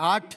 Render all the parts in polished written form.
8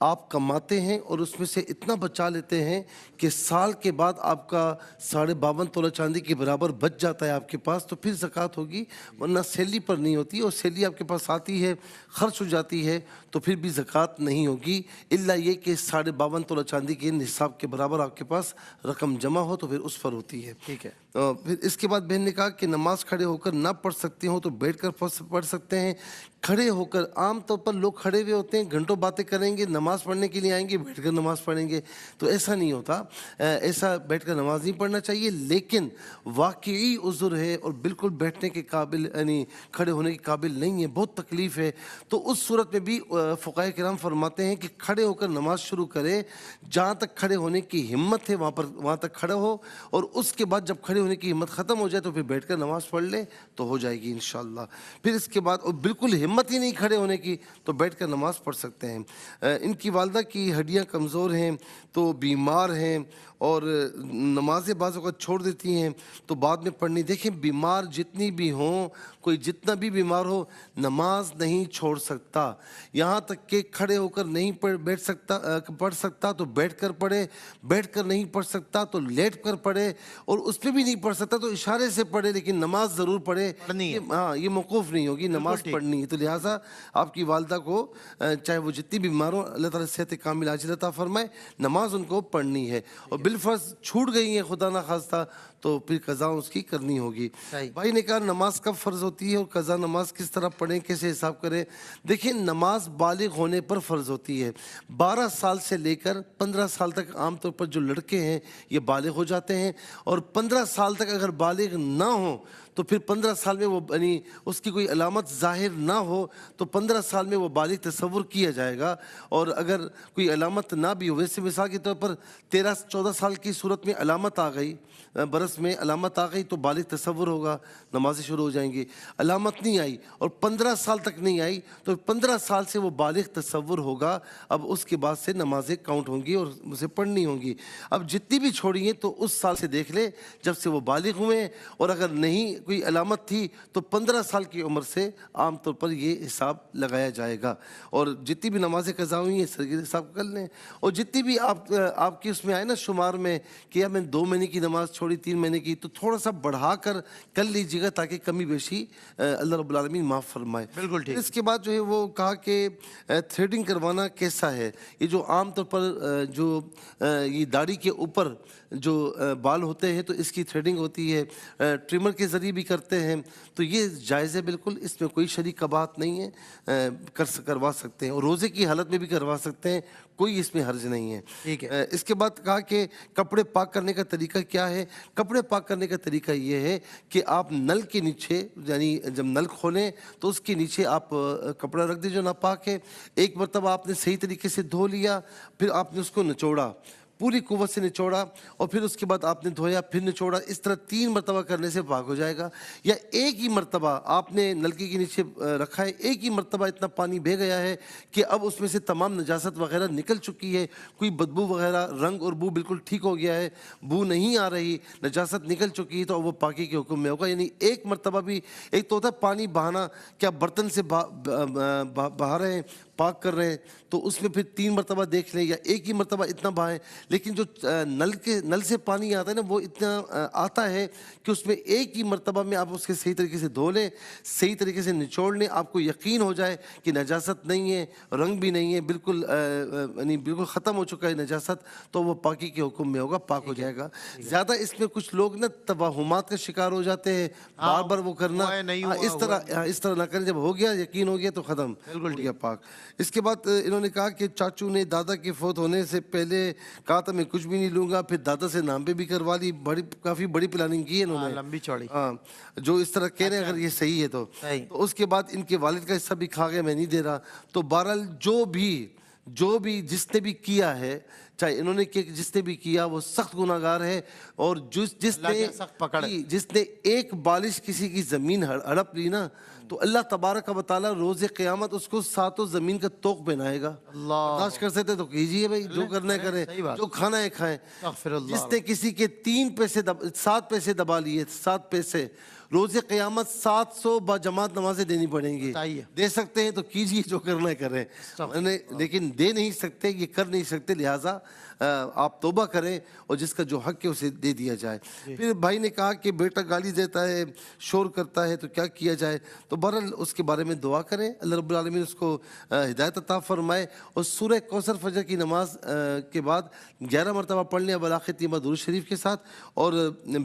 آپ کماتے ہیں اور اس میں سے اتنا بچا لیتے ہیں کہ سال کے بعد آپ کا 52.5 تولہ چاندی کے برابر بچ جاتا ہے آپ کے پاس، تو پھر زکوٰۃ ہوگی، ورنہ سیلی پر نہیں ہوتی، اور سیلی آپ کے پاس آتی ہے خرچ ہو جاتی ہے تو پھر بھی زکوٰۃ نہیں ہوگی، الا یہ کہ 52.5 تولہ چاندی کے نصاب کے برابر آپ کے پاس رقم جمع ہو تو پھر اس پر ہوتی ہے۔ ٹھیک ہے۔ پھر اس کے بعد بہن نے کہا کہ نماز کھڑے ہو کر نہ پڑھ سکتے ہوں تو بیٹھ کر پڑھ سکتے ہیں۔ کھڑے ہو کر عام طور پر لوگ کھڑے ہوئے ہوتے ہیں، گھنٹوں باتیں کریں گے، نماز پڑھنے کے لیے آئیں گے، بیٹھ کر نماز پڑھیں گے، تو ایسا نہیں ہوتا، ایسا بیٹھ کر نماز نہیں پڑھنا چاہیے۔ لیکن واقعی عذر ہے اور بالکل بیٹھنے کے قابل یعنی کھڑے ہونے کے قابل نہیں ہے، بہت تکلیف ہے، تو اس صورت میں بھی فقہاء کرام فرماتے ہیں کہ کھڑے ہو کر نماز شروع کرے، جہاں تک کھڑے ہونے کی ہمت ہے وہاں تک کھڑا ہو، اور اس کے بعد جب کھڑے ہونے کی ہمت ختم ہو جائے تو پھر بیٹھ کر نماز پڑھ لے تو ہو جائے گی انشاءاللہ۔ پھر اس کے بعد اور بالکل ہمت ہی نہیں کھڑے ہونے کی تو بیٹھ کر نماز پڑھ سکتے ہیں۔ ان کی والدہ کی ہڈیاں کمزور ہیں تو بیمار ہیں اور نمازیں بعض اوقات چھوڑ دیتی ہیں تو بعد میں پڑھنی۔ دیکھیں بیمار جتنی بھی ہوں، کوئی جتنا بھی بیمار ہو، نماز نہیں چھوڑ سکتا، یہاں تک کہ کھڑے ہو کر نہیں پڑھ سکتا تو بیٹھ کر پڑھے، بیٹھ کر نہیں پڑھ سکتا تو لیٹ کر پڑھے، اور اس پہ بھی نہیں پڑھ سکتا تو اشارے سے پڑھے، لیکن نماز ضرور پڑھے، ہاں یہ موقوف نہیں ہوگی، نماز پڑھنی ہے۔ تو لہٰذا آپ کی والدہ کو چاہے وہ جتنی بیمار ہوں، اللہ تعالیٰ صحت کامل عاجل عطا فرمائے، نماز ان کو پڑھنی ہے، اور بالفرض چھوٹ گئی ہیں خدا نخواستہ تو پھر قضا اس کی کرنی ہوگی۔ بھائی نے کہا نماز کب فرض ہوتی ہے اور قضا نماز کس طرح پڑھیں، کیسے حساب کریں؟ دیکھیں نماز بالغ ہونے پر فرض ہوتی ہے، 12 سال سے لے کر 15 سال تک عام طور پر جو لڑکے ہیں یہ بالغ ہو جاتے ہیں، اور 15 سال تک اگر بالغ نہ ہوں تو پھر 15 سال میں وہ یعنی اس کی کوئی علامت ظاہر نہ ہو تو 15 سال میں وہ بالغ تصور کیا جائے گا، اور اگر کوئی علامت نہ بھی ہو، ویسے مثال کے طور پر 13-14 سال کی صورت میں علامت آ گئی، برس میں علامت آ گئی تو بالغ تصور ہوگا، نمازیں شروع ہو جائیں گی۔ علامت نہیں آئی اور 15 سال تک نہیں آئی تو 15 سال سے وہ بالغ تصور ہوگا، اب اس کے بعد سے نمازیں کاؤنٹ ہوں گی اور اسے پڑھنی ہوں گی۔ اب جتنی بھی چھوڑی ہیں تو اس سال سے دیکھ لے جب سے وہ بالغ ہوئے، اور اگر نہیں کوئی علامت تھی تو 15 سال کی عمر سے عام طور پر یہ حساب لگایا جائے گا، اور جتنی بھی نمازیں قضا ہوئی ہیں سر حساب کر لیں، اور جتنی بھی آپ کی اس میں آئے نا شمار میں کہ یا میں 2 مہینے کی نماز چھوڑی 3 مہینے کی، تو تھوڑا سا بڑھا کر لیجیے گا تاکہ کمی بیشی اللہ رب العالمین معاف فرمائے۔ بالکل ٹھیک۔ اس کے بعد جو ہے وہ کہا کہ تھریڈنگ کروانا کیسا ہے؟ یہ جو عام طور پر جو یہ داڑھی کے اوپر جو بال ہوتے ہیں تو اس کی تھریڈنگ ہوتی ہے، ٹریمر کے ذریعے بھی کرتے ہیں، تو یہ جائز ہے بالکل، اس میں کوئی شرعی قباحت نہیں ہے، کروا سکتے ہیں، اور روزے کی حالت میں بھی کروا سکتے ہیں، کوئی اس میں حرج نہیں ہے۔ ٹھیک ہے۔ اس کے بعد کہا کہ کپڑے پاک کرنے کا طریقہ کیا ہے؟ کپڑے پاک کرنے کا طریقہ یہ ہے کہ آپ نل کے نیچے یعنی جب نل کھولیں تو اس کے نیچے آپ کپڑا رکھ دیجیے ناپاک ہے، ایک مرتبہ آپ نے صحیح طریقے سے دھو لیا، پھر آپ نے اس کو نچوڑا، پوری قوت سے نچوڑا، اور پھر اس کے بعد آپ نے دھویا، پھر نچوڑا، اس طرح 3 مرتبہ کرنے سے پاک ہو جائے گا۔ یا ایک ہی مرتبہ آپ نے نلکی کے نیچے رکھا ہے، ایک ہی مرتبہ اتنا پانی بہہ گیا ہے کہ اب اس میں سے تمام نجاست وغیرہ نکل چکی ہے، کوئی بدبو وغیرہ، رنگ اور بو بالکل ٹھیک ہو گیا ہے، بو نہیں آ رہی، نجاست نکل چکی ہے، تو وہ پاکی کے حکم میں ہوگا۔ یعنی ایک مرتبہ بھی، ایک تو ہوتا ہے پانی بہانا کہ آپ برتن سے بہا رہے ہیں، پاک کر رہے ہیں، تو اس میں پھر 3 مرتبہ دیکھ لیں یا ایک ہی مرتبہ اتنا بہائیں، لیکن جو نل سے پانی آتا ہے نا وہ اتنا آتا ہے کہ اس میں ایک ہی مرتبہ میں آپ اس کے صحیح طریقے سے دھو لیں، صحیح طریقے سے نچوڑ لیں، آپ کو یقین ہو جائے کہ نجاست نہیں ہے، رنگ بھی نہیں ہے، بالکل یعنی بالکل ختم ہو چکا ہے نجاست، تو وہ پاکی کے حکم میں ہوگا، پاک ہو جائے گا۔ زیادہ اس میں کچھ لوگ نا توہمات کا شکار ہو جاتے ہیں، بار بار وہ کرنا، اس طرح نہ کریں، جب ہو گیا یقین ہو گیا تو ختم ہو گیا، پاک۔ اس کے بعد انہوں نے کہا کہ چاچو نے دادا کے فوت ہونے سے پہلے کہا تھا میں کچھ بھی نہیں لوں گا، پھر دادا سے نام پہ بھی کروا لی، کافی بڑی پلاننگ کی ہے انہوں نے، لمبی چوڑی، ہاں جو اس طرح کہہ رہے ہیں اگر یہ صحیح ہے تو اس کے بعد ان کے والد کا حصہ بھی کھا گیا، میں نہیں دے رہا۔ تو بہرحال جو بھی جس نے بھی کیا ہے، چاہے انہوں نے جس نے بھی کیا وہ سخت گناہ گار ہے، اور جس نے ایک بالش کسی کی زمین ہڑپ لی نا تو اللہ تبارک و تعالیٰ روز قیامت اس کو ساتوں زمین کا توق پہنائے گا. برداشت کر سکتے تو کیجئے بھائی, جو کرنا ہے کریں, جو کھانا ہے کھائیں. جس نے کسی کے 7 پیسے دبا لیے, 7 پیسے, روز قیامت 700 با جماعت نمازیں دینی پڑیں گی. دے سکتے ہیں تو کیجئے, جو کرنا ہے کریں, لیکن دے نہیں سکتے, یہ کر نہیں سکتے, لہٰذا آپ توبہ کریں اور جس کا جو حق ہے اسے دے دیا جائے. پھر بھائی نے کہا کہ بیٹا گالی دیتا ہے, شور کرتا ہے, تو کیا کیا جائے؟ تو بہرحال اس کے بارے میں دعا کریں, اللہ رب العالمین اس کو ہدایت عطا فرمائے. اور سورہ کوثر فجر کی نماز کے بعد 11 مرتبہ پڑھ لیں بلاخر تیمہ درود شریف کے ساتھ, اور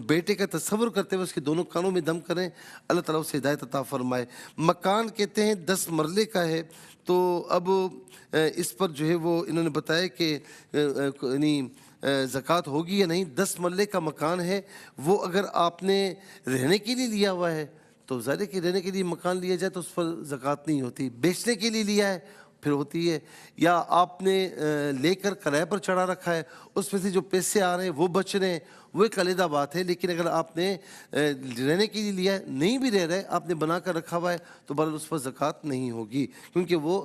بیٹے کا تصور کرتے ہوئے اس کے دونوں کانوں میں دم کریں, اللہ تعالیٰ اسے ہدایت عطا فرمائے. مکان کہتے ہیں 10 مرلے کا ہے, تو اب اس پر جو ہے وہ انہوں نے بتایا کہ یعنی زکوٰۃ ہوگی یا نہیں. 10 مرلے کا مکان ہے, وہ اگر آپ نے رہنے کے لیے لیا ہوا ہے تو ظاہر ہے کہ رہنے کے لیے مکان لیا جائے تو اس پر زکوٰۃ نہیں ہوتی. بیچنے کے لیے لیا ہے پھر ہوتی ہے, یا آپ نے لے کر کرائے پر چڑھا رکھا ہے, اس میں سے جو پیسے آ رہے ہیں وہ بچ رہے ہیں, وہ ایک علیحدہ بات ہے. لیکن اگر آپ نے رہنے کے لیے لیا ہے, نہیں بھی رہ رہے, آپ نے بنا کر رکھا ہوا ہے, تو بہرحال اس پر زکوٰۃ نہیں ہوگی, کیونکہ وہ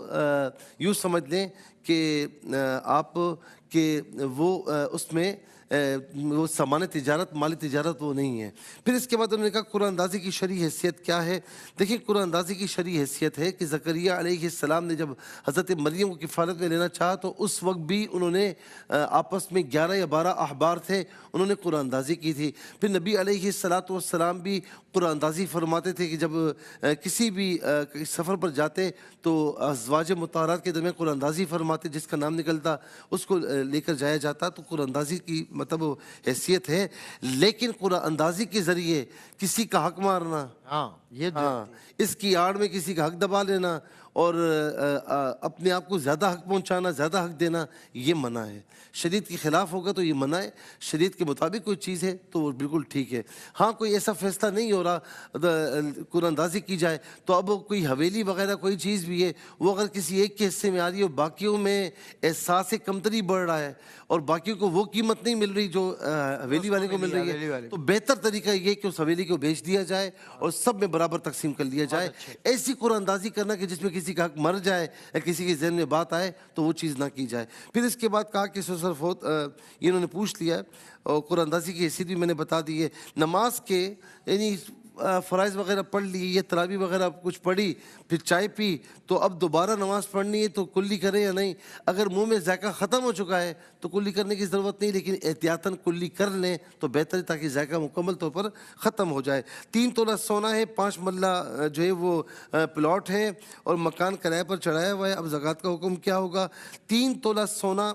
یوں سمجھ لیں کہ آپ کہ وہ اس میں وہ سامان تجارت, مالی تجارت وہ نہیں ہے. پھر اس کے بعد انہوں نے کہا قرآن اندازی کی شرعی حیثیت کیا ہے. دیکھیں قرآن اندازی کی شرعی حیثیت ہے کہ زکریہ علیہ السلام نے جب حضرت مریم کو کفالت میں لینا چاہا تو اس وقت بھی انہوں نے آپس میں 11 یا 12 احبار تھے, انہوں نے قرآن اندازی کی تھی. پھر نبی علیہ السلام بھی قرآن اندازی فرماتے تھے کہ جب کسی بھی سفر پر جاتے تو ازواج مطہرات کے درمیان قرآن اندازی فرماتے, جس کا نام نکلتا اس کو لے کر جایا جاتا. تو قرآن اندازی کی مطلب حیثیت ہے, لیکن قرآن اندازی کے ذریعے کسی کا حق مارنا, اس کی آڑ میں کسی کا حق دبا لینا اور اپنے آپ کو زیادہ حق پہنچانا, زیادہ حق دینا, یہ منع ہے. شریعت کے خلاف ہوگا تو یہ منع ہے. شریعت کے مطابق کوئی چیز ہے تو وہ بالکل ٹھیک ہے. ہاں کوئی ایسا فیصلہ نہیں ہو رہا قرآن اندازی کی جائے, تو اب کوئی حویلی وغیرہ کوئی چیز بھی ہے, وہ اگر کسی ایک کے حصے میں آ رہی ہے اور باقیوں میں احساس کمتری بڑھ رہا ہے اور باقیوں کو وہ قیمت نہیں مل رہی جو حویلی والے کو مل رہی ہے, تو بہتر طریقہ یہ کہ اس حویلی کو بیچ دیا جائے اور سب میں برابر تقسیم کر لیا جائے. ایسی قرآن اندازی کرنا کہ جس میں کسی کا حق مر جائے یا کسی کے ذہن میں بات آئے تو وہ چیز نہ کی جائے. پھر اس کے بعد کہا کہ سرفوت یہ انہوں نے پوچھ لیا ہے, اور قرآن اندازی کی حیثیت بھی میں نے بتا دی ہے. نماز کے یعنی فرائض وغیرہ پڑھ لی, یہ تراویح وغیرہ کچھ پڑھی, پھر چائے پی, تو اب دوبارہ نماز پڑھنی ہے تو کلی کرے یا نہیں. اگر منہ میں ذائقہ ختم ہو چکا ہے تو کلی کرنے کی ضرورت نہیں, لیکن احتیاطاً کلی کر لیں تو بہتر ہے تاکہ ذائقہ مکمل طور پر ختم ہو جائے. 3 تولہ سونا ہے, 5 مرلہ جو ہے وہ پلاٹ ہے اور مکان کرائے پر چڑھایا ہوا ہے. اب زکوٰۃ کا حکم کیا ہوگا؟ 3 تولہ سونا,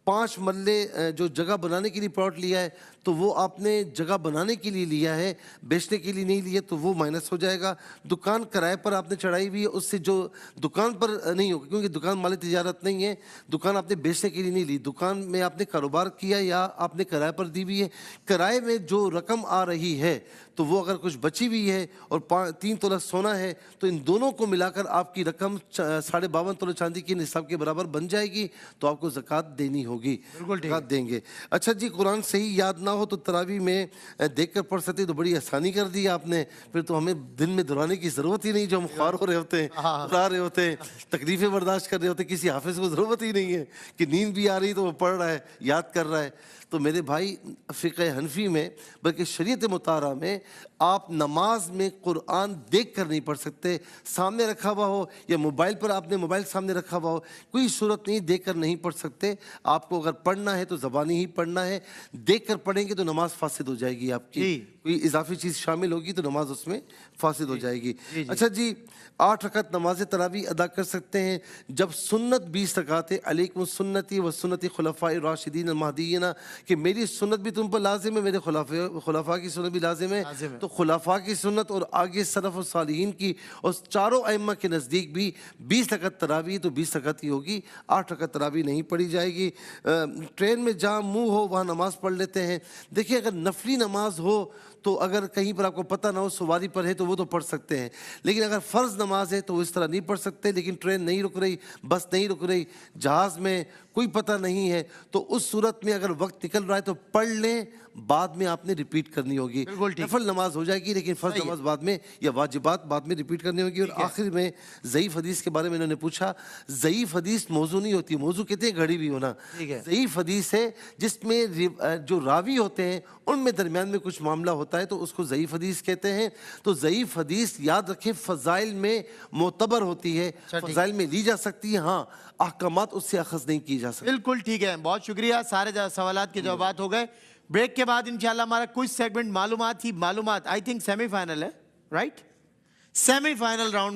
5 مرلے جو جگہ بنانے کے لیے پلاٹ لیا ہے تو وہ آپ نے جگہ بنانے کے لیے لیا ہے, بیچنے کے لیے نہیں لیا, تو وہ مائنس ہو جائے گا. دکان کرائے پر آپ نے چڑھائی ہوئی ہے, اس سے جو دکان پر نہیں ہوگا, کیونکہ دکان مالی تجارت نہیں ہے, دکان آپ نے بیچنے کے لیے نہیں لی, دکان میں آپ نے کاروبار کیا یا آپ نے کرائے پر دی ہوئی ہے. کرائے میں جو رقم آ رہی ہے تو وہ اگر کچھ بچی ہوئی ہے اور 3 تولہ سونا ہے تو ان دونوں کو ملا کر آپ کی رقم 52.5 تولہ چاندی کے نصاب کے برابر بن جائے گی, تو آپ کو زکوٰۃ دینی ہوگی, زکوٰۃ دیں گے. اچھا جی, قرآن صحیح یاد نہ ہو تو تراویح میں دیکھ کر پڑھ سکتے, تو بڑی آسانی کر دی آپ نے, پھر تو ہمیں دن میں دہرانے کی ضرورت ہی نہیں, جو ہم خوار ہو رہے ہوتے ہیں, دہرا رہے ہوتے ہیں, تکلیفیں برداشت کر رہے ہوتے ہیں, کسی حافظ کو ضرورت ہی نہیں ہے کہ نیند بھی آ رہی تو وہ پڑھ رہا ہے, یاد کر رہا ہے. تو میرے بھائی فقہ حنفی میں بلکہ شریعت مطالعہ میں آپ نماز میں قرآن دیکھ کر نہیں پڑھ سکتے, سامنے رکھا ہوا ہو یا موبائل پر آپ نے موبائل سامنے رکھا ہوا ہو, کوئی صورت نہیں, دیکھ کر نہیں پڑھ سکتے. آپ کو اگر پڑھنا ہے تو زبانی ہی پڑھنا ہے, دیکھ کر پڑھیں گے تو نماز فاسد ہو جائے گی آپ کی, کوئی اضافی چیز شامل ہوگی تو نماز اس میں فاسد ہو جائے گی. اچھا جی, 8 رکعت نماز تراویح ادا کر سکتے ہیں جب سنت 20 رکعت ہے. علیکم سنتی و سنتی خلفاء الراشدین المہدیین, کہ میری سنت بھی تم پر لازم ہے, میرے خلفاء کی سنت بھی لازم ہے. تو خلفاء کی سنت اور آگے سلف و صالحین کی اور چاروں ائمہ کے نزدیک بھی 20 رکعت تراویح تو 20 رکعت ہی ہوگی, 8 رکعت تراویح نہیں پڑھی جائے گی. ٹرین میں جہاں منہ ہو وہاں نماز پڑھ لیتے ہیں. دیکھیں اگر نفلی نماز ہو تو اگر کہیں پر آپ کو پتہ نہ ہو, سواری پر ہے تو وہ تو پڑھ سکتے ہیں, لیکن اگر فرض نماز ہے تو وہ اس طرح نہیں پڑھ سکتے. لیکن ٹرین نہیں رک رہی, بس نہیں رک رہی, جہاز میں کوئی پتہ نہیں ہے تو اس صورت میں اگر وقت نکل رہا ہے تو پڑھ لیں, بعد میں آپ نے ریپیٹ کرنی ہوگی. بالکل ٹھیک. نفل نماز ہو جائے گی لیکن فرض نماز بعد میں یا واجبات بعد میں ریپیٹ کرنی ہوگی. اور آخر میں ضعیف حدیث کے بارے میں انہوں نے پوچھا, ضعیف حدیث موضوع نہیں ہوتی, موضوع کہتے ہیں گھڑی بھی ہونا. ضعیف حدیث ہے جس میں جو راوی ہوتے ہیں ان میں درمیان میں کچھ معاملہ ہوتا ہے تو اس کو ضعیف حدیث کہتے ہیں. تو ضعیف حدیث یاد رکھیں فضائل میں معتبر ہوتی ہے, فضائل میں لی جا سکتی ہے, ہاں احکامات اس سے اخذ نہیں کی جا سکتے. بالکل ٹھیک ہے, بہت شکریہ, سارے سوالات کے جوابات ہو گئے. بریک کے بعد انشاءاللہ ہمارا کچھ سیگمنٹ معلومات ہی معلومات, آئی تھنک سیمی فائنل ہے, رائٹ, سیمی فائنل راؤنڈ میں